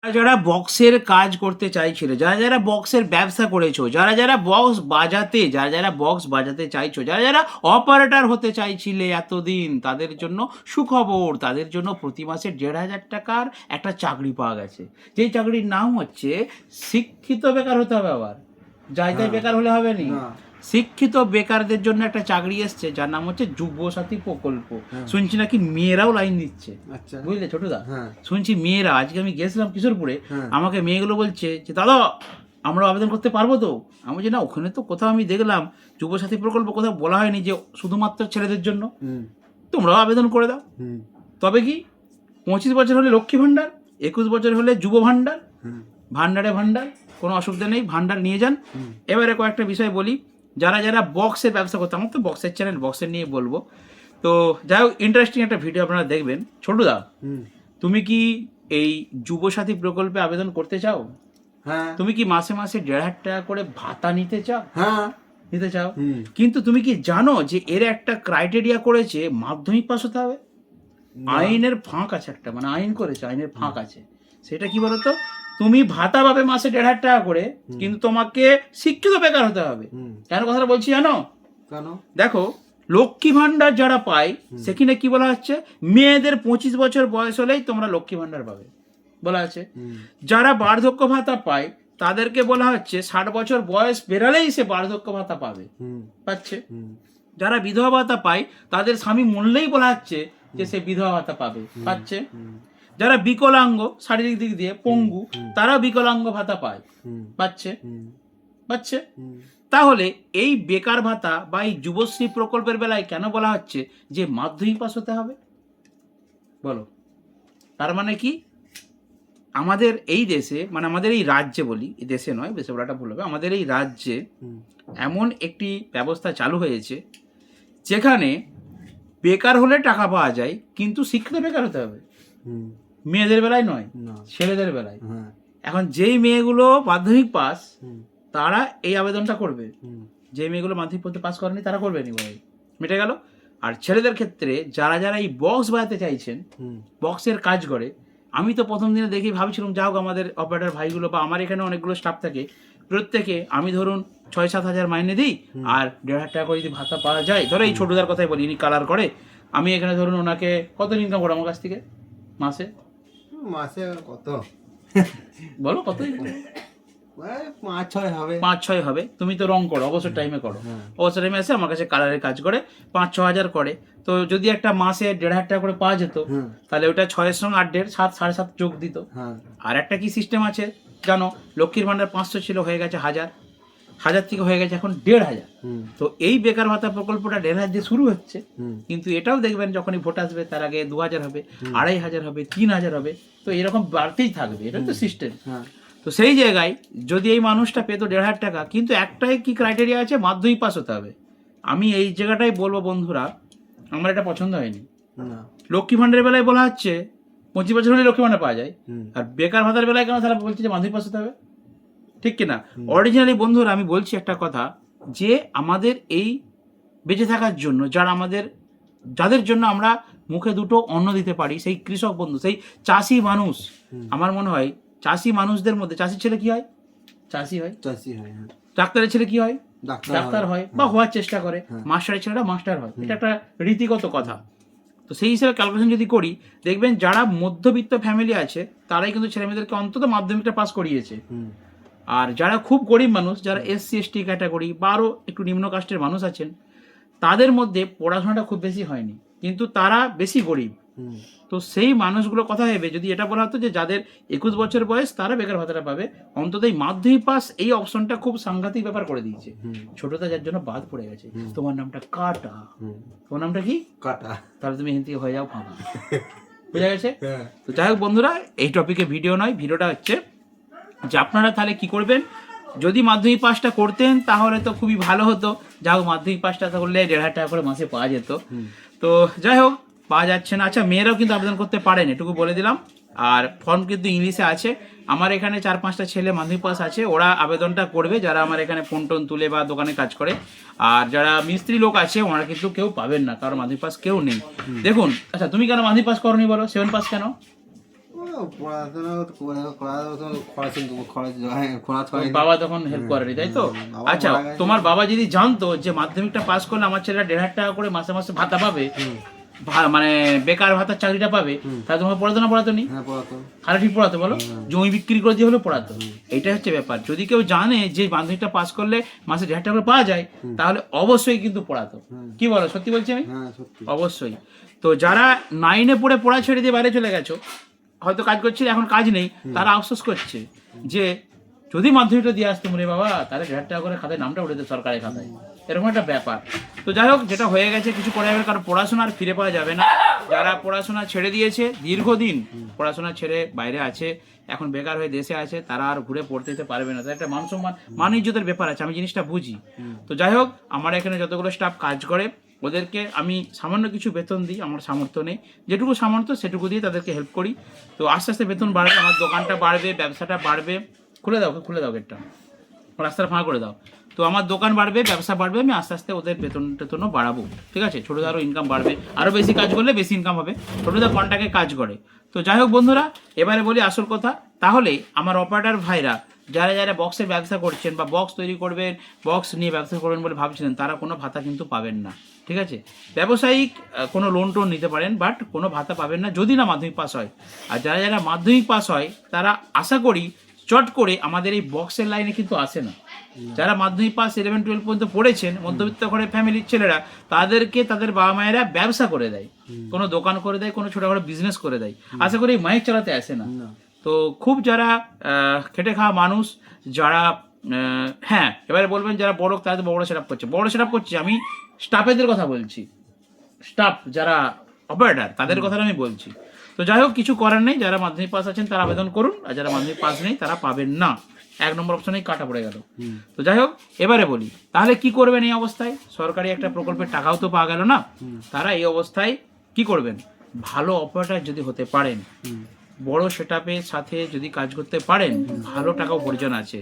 যারা বক্সের কাজ করতে চাইছিল, যারা যারা বক্সের ব্যবসা করেছো, যারা যারা বক্স বাজাতে চাইছো, যারা যারা অপারেটর হতে চাইছিলে এতদিন, তাদের জন্য সুখবর। তাদের জন্য প্রতি মাসে 1,500 টাকার একটা চাকরি পাওয়া গেছে, যেই চাকরির নাম হচ্ছে শিক্ষিত বেকার হতে হবে। আবার যাই তাই বেকার হলে হবে নি, শিক্ষিত বেকারদের জন্য একটা চাকরি এসছে, যার নাম হচ্ছে যুবসাথী প্রকল্প। শুনছি নাকি মেয়েরাও লাইন দিচ্ছে, বুঝলে ছোটদা? শুনছি মেয়েরা, আজকে আমি গেছিলাম কিশোরপুরে, আমাকে মেয়েগুলো বলছে যে দাদা আমরা আবেদন করতে পারবো তো? আমি বলছি না, ওখানে তো কোথাও আমি দেখলাম যুবসাথী প্রকল্প কোথাও বলা হয়নি যে শুধুমাত্র ছেলেদের জন্য, তোমরাও আবেদন করে দাও। তবে কি 25 বছর হলে লক্ষ্মী ভাণ্ডার, 21 বছর হলে যুব ভাণ্ডার, ভাণ্ডারে ভাণ্ডার, কোনো অসুবিধা নেই, ভাণ্ডার নিয়ে যান। এবারে কয়েকটা বিষয় বলি, যারা যারা বক্সের ব্যবসা করতে, আমার তো বক্সের চ্যানেল, বক্সের নিয়ে বলবো। তো যাই হোক, ইন্টারেস্টিং একটা ভিডিও আপনারা দেখবেন। ছোটদা, তুমি কি এই যুবসাথী প্রকল্পে আবেদন করতে চাও? হ্যাঁ। তুমি কি মাসে মাসে 1,500 টাকা করে ভাতা নিতে চাও? হ্যাঁ, নিতে চাও। কিন্তু তুমি কি জানো যে এর একটা ক্রাইটেরিয়া করেছে, মাধ্যমিক পাস হতে হবে? আইনের ফাঁক আছে একটা, মানে আইন করেছে, আইনের ফাঁক আছে। সেটা কি বলতো, তুমি ভাতা পাবে মাসে 1,500 টাকা করে, কিন্তু তোমাকে শিক্ষিত বেকার হতে হবে। কেন কথাটা বলছি জানো? কেন? দেখো, লক্ষ্মী ভাণ্ডার যারা পায়, সেখানে কি বলা হচ্ছে, মেয়েদের 25 বছর বয়স হলেই তোমরা লক্ষ্মী ভাণ্ডার পাবে বলা আছে। যারা বার্ধক্য ভাতা পায় তাদেরকে বলা হচ্ছে 60 বছর বয়স বেরালেই সে বার্ধক্য ভাতা পাবে, পাচ্ছে। যারা বিধবা ভাতা পায় তাদের স্বামী মরলেই বলা হচ্ছে যে সে বিধবা ভাতা পাবে, পাচ্ছে। যারা বিকলাঙ্গ, শারীরিক দিক দিয়ে পঙ্গু, তারা বিকলাঙ্গ ভাতা পায়, পাচ্ছে, পাচ্ছে। তাহলে এই বেকার ভাতা বা এই যুবশ্রী প্রকল্পের বেলায় কেন বলা হচ্ছে যে মাধ্যমিক পাস হতে হবে? বলো, তার মানে কি? আমাদের এই দেশে, মানে আমাদের এই রাজ্যে, বলি এই দেশে নয়, দেশে বলাটা ভুল হবে, আমাদের এই রাজ্যে এমন একটি ব্যবস্থা চালু হয়েছে যেখানে বেকার হলে টাকা পাওয়া যায়, কিন্তু শিক্ষিত বেকার হতে হবে। মেয়েদের বেলায় নয়, ছেলেদের বেলায়। এখন যেই মেয়েগুলো মাধ্যমিক পাস, তারা এই আবেদনটা করবে। যে মেয়েগুলো মাধ্যমিক পাস করেনি তারা করবে নি, ভাই, মিটে গেল। আর ছেলেদের ক্ষেত্রে যারা যারা এই বক্স বাজাতে চাইছেন, বক্সের কাজ করে, আমি তো প্রথম দিনে দেখেই ভাবছিলাম, যা হোক আমাদের অপারেটর ভাইগুলো বা আমার এখানে অনেকগুলো স্টাফ থাকে, প্রত্যেকে আমি ধরুন 6-7 হাজার মাইনে দিই, আর 1,500 টাকা করে যদি ভাতা পাওয়া যায়, ধরো এই ছোটদার কথাই বলি, ইনি কালার করে, আমি এখানে ধরুন ওনাকে কত ইনকাম করো আমার কাছ থেকে মাসে? মাসে কত বলো, কত? 5-6 হবে। 5-6 হবে। তুমি তো রং করো, অবসর টাইমে করো, অবসর টাইমে এসে আমার কাছে কালারের কাজ করে 5-6 হাজার করে। তো যদি একটা মাসে 1,500 টাকা করে পাওয়া যেত, তাহলে ওটা 6-এর সঙ্গে 8-1.5 7 7.5 যোগ দিত। আর একটা কি সিস্টেম আছে জানো, লক্ষ্মীর ভাণ্ডার 500 ছিল, হয়ে গেছে 1000, 1000 থেকে হয়ে গেছে এখন 1,500। তো এই বেকার ভাতা প্রকল্পটা 1,500 দিয়ে শুরু হচ্ছে, কিন্তু এটাও দেখবেন যখনই ভোট আসবে তার আগে 2,000 হবে, 2,500 হবে, 3,000 হবে, তো এরকম বাড়তেই থাকবে, এটা তো সিস্টেম। তো সেই জায়গায় যদি এই মানুষটা পেত 1,500 টাকা, কিন্তু একটাই কি ক্রাইটেরিয়া আছে, মাধ্যমিক পাস হতে হবে। আমি এই জায়গাটাই বলবো বন্ধুরা, আমার এটা পছন্দ হয়নি। লক্ষ্মী ভাণ্ডারের বেলায় বলা হচ্ছে 25 বছর হলে লক্ষ্মী ভাণ্ডার পাওয়া যায়, আর বেকার ভাতার বেলায় কেন তারা বলছে যে মাধ্যমিক পাস হতে হবে? ঠিক কিনা? অরিজিনালি বন্ধুরা আমি বলছি একটা কথা, যে আমাদের এই বেঁচে থাকার জন্য, যাদের জন্য আমরা মুখে দুটো অন্ন দিতে পারি, সেই কৃষক বন্ধু, সেই চাষি মানুষ, আমার মনে হয় চাষি মানুষদের মধ্যে, চাষির ছেলে কি হয়? চাষি হয়। ডাক্তারের ছেলে কি হয়? ডাক্তার হয়, বা হওয়ার চেষ্টা করে। মাস্টারের ছেলেটা মাস্টার হয়, এটা একটা রীতিগত কথা। তো সেই হিসেবে ক্যালকুলেশন যদি করি, দেখবেন যারা মধ্যবিত্ত ফ্যামিলি আছে তারাই কিন্তু ছেলেমেয়েদেরকে অন্তত মাধ্যমিকটা পাস করিয়েছে। আর যারা খুব গরিব মানুষ, যারা SC ST ক্যাটাগরি বা আরও একটু নিম্ন কাস্টের মানুষ আছেন, তাদের মধ্যে পড়াশোনাটা খুব বেশি হয়নি, কিন্তু তারা বেশি গরিব। তো সেই মানুষগুলোর কথা ভেবে যদি এটা বলা হতো যে যাদের 21 বছর বয়স তারা বেকার ভাতাটা পাবে, অন্তত এই মাধ্যমিক পাস এই অপশনটা খুব সাংঘাতিক ব্যাপার করে দিয়েছে। ছোটদা যার জন্য বাদ পড়ে গেছে। তোমার নামটা কাটা, তোমার নামটা কি? কাটা। তাহলে তুমি হিন্দি হয়ে যাও ফাঁকা, বুঝা গেছে? তো যাই হোক বন্ধুরা, এই টপিকে ভিডিও নয়, ভিডিওটা হচ্ছে যে আপনারা তাহলে কি করবেন, যদি মাধ্যমিক পাসটা করতেন তাহলে তো খুবই ভালো হতো। যা হোক, মাধ্যমিক পাসটা করলে 1,500 টাকা করে মাসে পাওয়া যেত। তো যাই হোক, পাওয়া যাচ্ছে না। আচ্ছা, মেয়েরাও কিন্তু আবেদন করতে পারেন, এটুকু বলে দিলাম। আর ফর্ম কিন্তু ইংলিশে আছে। আমার এখানে 4-5টা ছেলে মাধ্যমিক পাস আছে, ওরা আবেদনটা করবে, যারা আমার এখানে ফোন টোন তুলে বা দোকানে কাজ করে। আর যারা মিস্ত্রি লোক আছে ওনারা কিন্তু কেউ পাবেন না, কারণ মাধ্যমিক পাস কেউ নেই। দেখুন, আচ্ছা তুমি কেন মাধ্যমিক পাস করনি বলো? 7 পাস কেন? পড়াশোনা খরচ হয় বাবা তখন হেল্প করেনি, তাই তো? বাবা আচ্ছা, মারা গেছে। তোমার বাবা যদি জানতো যে মাধ্যমিকটা পাস করলে আমার ছেলেরা 1,500 টাকা করে মাসে মাসে ভাতা পাবে, মানে বেকার ভাতার চাকরিটা পাবে, তাহলে তোমার পড়াতো না পড়াতো নি? হ্যাঁ পড়াতো। খারাপ ঠিক পড়াতো, বলো? জমি বিক্রি করে দিয়ে হলেও পড়াতো। এইটা হচ্ছে ব্যাপার। যদি কেউ জানে যে মাধ্যমিকটা পাস করলে মাসে 1,500 টাকা করে পাওয়া যায়, তাহলে অবশ্যই কিন্তু পড়াতো। কি বলো, সত্যি বলছি আমি? হ্যাঁ সত্যি। অবশ্যই। তো যারা 9-এ পড়ে পড়া ছেড়ে দিয়ে বাইরে চলে গেছো, হয়তো কাজ করছিলে, এখন কাজ নেই, তারা আফসোস করছে যে যদি মাধ্যমিকটা দিয়ে আসতো রে বাবা, তাহলে 1,500 টাকা করে খাতায় নামটা উঠে যেত সরকারি খাতায়। এরকম একটা ব্যাপার। তো যাই হোক, যেটা হয়ে গেছে কিছু করা যাবে, কারণ পড়াশোনা আর ফিরে পাওয়া যাবে না। যারা পড়াশোনা ছেড়ে দিয়েছে, দীর্ঘদিন পড়াশোনা ছেড়ে বাইরে আছে, এখন বেকার হয়ে দেশে আছে, তারা আর ঘুরে পড়তে যেতে পারবে না। তাদের একটা মান সম্মান, মান ইজ্জতের ব্যাপার আছে, আমি জিনিসটা বুঝি। তো যাই হোক, আমার এখানে যতগুলো স্টাফ কাজ করে, ওদেরকে আমি সামান্য কিছু বেতন দিই, আমার সামর্থ্য নেই, যেটুকু সামর্থ্য সেটুকু দিয়ে তাদেরকে হেল্প করি। তো আস্তে আস্তে বেতন বাড়বে, আমার দোকানটা বাড়বে, ব্যবসাটা বাড়বে। খুলে দাও গেটটা, রাস্তাটা ফাঁকা করে দাও। তো আমার দোকান বাড়বে, ব্যবসা বাড়বে, আমি আস্তে আস্তে ওদের বেতন টেতনও বাড়াবো, ঠিক আছে? ছোটোদারও ইনকাম বাড়বে, আরও বেশি কাজ করলে বেশি ইনকাম হবে। ছোটোদা কন্ট্রাক্টে কাজ করে। তো যাই হোক বন্ধুরা, এবারে বলি আসল কথা। তাহলে আমার অপারেটর ভাইরা যারা যারা বক্সের ব্যবসা করছেন বা বক্স তৈরি করবেন, বক্স নিয়ে ব্যবসা করবেন বলে ভাবছিলেন, তারা কোনো ভাতা কিন্তু পাবেন না, ঠিক আছে? ব্যবসায়িক কোনো লোন টোন নিতে পারেন, বাট কোনো ভাতা পাবেন না যদি না মাধ্যমিক পাস হয়। আর যারা যারা মাধ্যমিক পাস হয়, তারা আশা করি চট করে আমাদের এই বক্সের লাইনে কিন্তু আসে না। যারা মাধ্যমিক পাস 11-12 পর্যন্ত পড়েছেন, মধ্যবিত্ত ঘরের ফ্যামিলির ছেলেরা, তাদেরকে তাদের বাবা মায়েরা ব্যবসা করে দেয়, কোনো দোকান করে দেয়, কোনো ছোটখাটো বিজনেস করে দেয়। আশা করি মাইক চালাতে আসে না। তো খুব যারা খেটে খাওয়া মানুষ, যারা হ্যাঁ, এবারে বলবেন যারা বড়, তারা তো বড় সেট আপ করছে, আমি স্টাফেদের কথা বলছি। স্টাফ যারা অপারেটর, তাদের কথা আমি বলছি। তো যাই হোক, কিছু করার নেই। যারা মাধ্যমিক পাস আছেন তারা আবেদন করুন, আর যারা মাধ্যমিক পাস নেই তারা পাবেন না। 1 নম্বর অপশনেই কাটা পড়ে গেল। তো যাই হোক, এবারে বলি তাহলে কি করবেন এই অবস্থায়? সরকারি একটা প্রকল্পের টাকাও তো পাওয়া গেল না। তারা এই অবস্থায় কি করবেন? ভালো অপারেটর যদি হতে পারেন, বড় সেটআপের সাথে যদি কাজ করতে পারেন, ভালো টাকা উপার্জন আছে।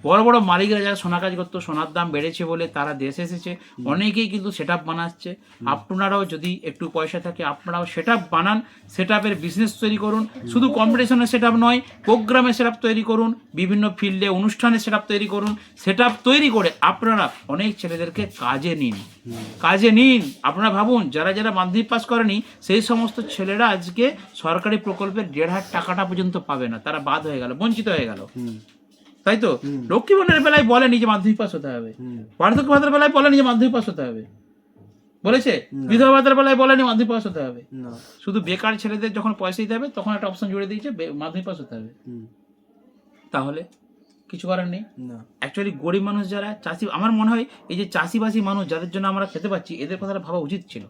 বড় বড় মালিকরা যারা সোনা কাজ করতো, সোনার দাম বেড়েছে বলে তারা দেশে এসেছে, অনেকেই কিন্তু সেটআপ বানাচ্ছে। আপনারাও যদি একটু পয়সা থাকে, আপনারাও সেটআপ বানান, সেটআপের বিজনেস তৈরি করুন। শুধু কম্পিটিশনের সেটআপ নয়, প্রোগ্রামের সেটআপ তৈরি করুন, বিভিন্ন ফিল্ডে অনুষ্ঠানের সেটআপ তৈরি করুন। সেটআপ তৈরি করে আপনারা অনেক ছেলেদেরকে কাজে নিন। আপনারা ভাবুন, যারা যারা মাধ্যমিক পাস করেনি, সেই সমস্ত ছেলেরা আজকে সরকারি প্রকল্পের 1,500 টাকাটা পর্যন্ত পাবে না, তারা বাদ হয়ে গেল, বঞ্চিত হয়ে গেল, তাই তো? লক্ষ্মী বোনের বেলায় বলেনি যে মাধ্যমিক পাস হতে হবে, বার্ধক্য ভাতার বেলায় বলেনি যে মাধ্যমিক পাস হতে হবে, বলেছে? বিধবা ভাতার বেলায় বলেনি মাধ্যমিক পাস হতে হবে। শুধু বেকার ছেলেদের যখন পয়সা দিতে হবে, তখন একটা অপশন জুড়ে দিয়েছে মাধ্যমিক পাস হতে হবে। তাহলে কিছু করার নেই। অ্যাকচুয়ালি গরিব মানুষ যারা চাষি, আমার মনে হয় এই যে চাষিবাসী মানুষ যাদের জন্য আমরা খেতে পাচ্ছি, এদের কথাটা ভাবা উচিত ছিল।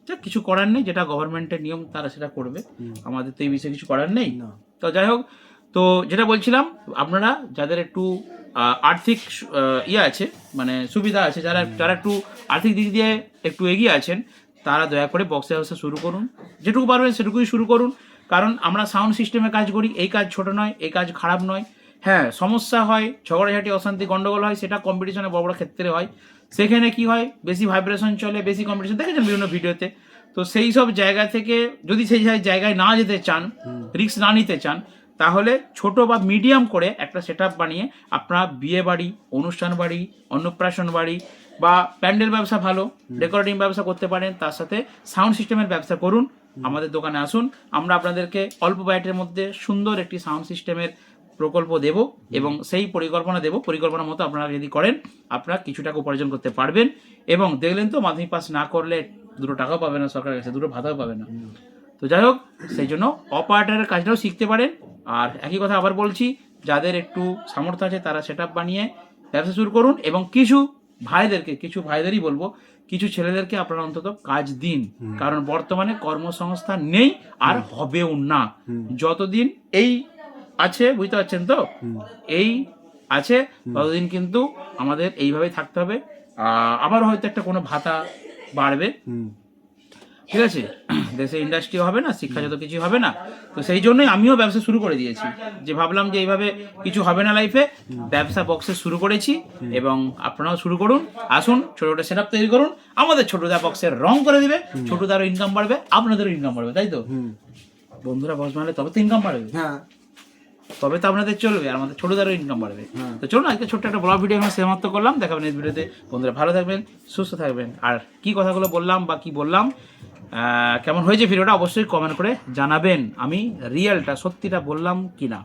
যা কিছু করার নেই, যেটা গভর্নমেন্টের নিয়ম তারা সেটা করবে, আমাদের তো এই বিষয়ে কিছু করার নেই। তো যাই হোক, তো যেটা বলছিলাম, আপনারা যাদের একটু আর্থিক আছে, মানে সুবিধা আছে, যারা একটু আর্থিক দিক দিয়ে একটু এগিয়ে আছেন, তারা দয়া করে বক্সের ব্যবসা শুরু করুন। যেটুকু পারবেন সেটুকুই শুরু করুন, কারণ আমরা সাউন্ড সিস্টেমে কাজ করি। এই কাজ ছোট নয়, এই কাজ খারাপ নয়। হ্যাঁ, সমস্যা হয়, ঝগড়াঝাটি, অশান্তি, গন্ডগোল হয়, সেটা কম্পিটিশনে বড় বড় ক্ষেত্রে হয়। সেখানে কি হয়, বেশি ভাইব্রেশন চলে, বেশি কম্পিটিশন, দেখেছেন বিভিন্ন ভিডিওতে। তো সেই সব জায়গা থেকে যদি সেই জায়গায় না যেতে চান, রিস্ক না নিতে চান, তাহলে ছোট বা মিডিয়াম করে একটা সেটআপ বানিয়ে আপনারা বিয়ে বাড়ি, অনুষ্ঠান বাড়ি, অন্নপ্রাশন বাড়ি বা প্যান্ডেল ব্যবসা, ভালো ডেকোরেটিং ব্যবসা করতে পারেন। তার সাথে সাউন্ড সিস্টেমের ব্যবসা করুন। আমাদের দোকানে আসুন, আমরা আপনাদেরকে অল্প বাজেটের মধ্যে সুন্দর একটি সাউন্ড সিস্টেমের প্রকল্প দেব এবং সেই পরিকল্পনা মতো আপনারা যদি করেন, আপনারা কিছু টাকা উপার্জন করতে পারবেন। এবং দেখলেন তো, মাধ্যমিক পাস না করলে 2 টাকাও পাবে না সরকারের কাছে, 2 ভাতাও পাবে না। তো যাই হোক, সেই জন্য অপারেটরের কাজটাও শিখতে পারেন। আর একই কথা আবার বলছি, যাদের একটু সামর্থ্য আছে তারা সেটআপ বানিয়ে ব্যবসা শুরু করুন। এবং কিছু ভাইদেরই বলবো, কিছু ছেলেদেরকে আপনারা অন্তত কাজ দিন, কারণ বর্তমানে কর্মসংস্থান নেই, আর হবেও না। যতদিন এই আছে, বুঝতে পারছেন তো, এই আছে ততদিন কিন্তু আমাদের এইভাবেই থাকতে হবে। আবার হয়তো একটা কোনো ভাতা বাড়বে, ঠিক আছে? দেশে ইন্ডাস্ট্রি হবে না, শিক্ষা যত কিছু হবে না। তো সেই জন্যই আমিও ব্যবসা শুরু করে দিয়েছি, যে ভাবলাম যে এইভাবে কিছু হবে না লাইফে, ব্যবসা বক্সে শুরু করেছি। এবং আপনারাও শুরু করুন, আসুন, ছোট ছোট সেটআপ তৈরি করুন, আমাদের ছোটদা বক্সের রং করে দিবে, ছোটদারও ইনকাম বাড়বে, আপনাদেরও ইনকাম বাড়বে, তাই তো? বন্ধুরা বস বানালে তবে তো ইনকাম বাড়বে, হ্যাঁ তবে তো আপনাদের চলবে, আর আমাদের ছোটদেরও ইনকাম বাড়বে। হ্যাঁ। তো চলুন আজকে ছোট্ট একটা ব্লগ ভিডিও আমরা সমাপ্ত করলাম, দেখাবেন এই ভিডিওতে। বন্ধুরা ভালো থাকবেন, সুস্থ থাকবেন, আর কি কথাগুলো বললাম বা কি বললাম, কেমন হয়েছে ভিডিওটা অবশ্যই কমেন্ট করে জানাবেন, আমি রিয়েলটা সত্যিটা বললাম কি না।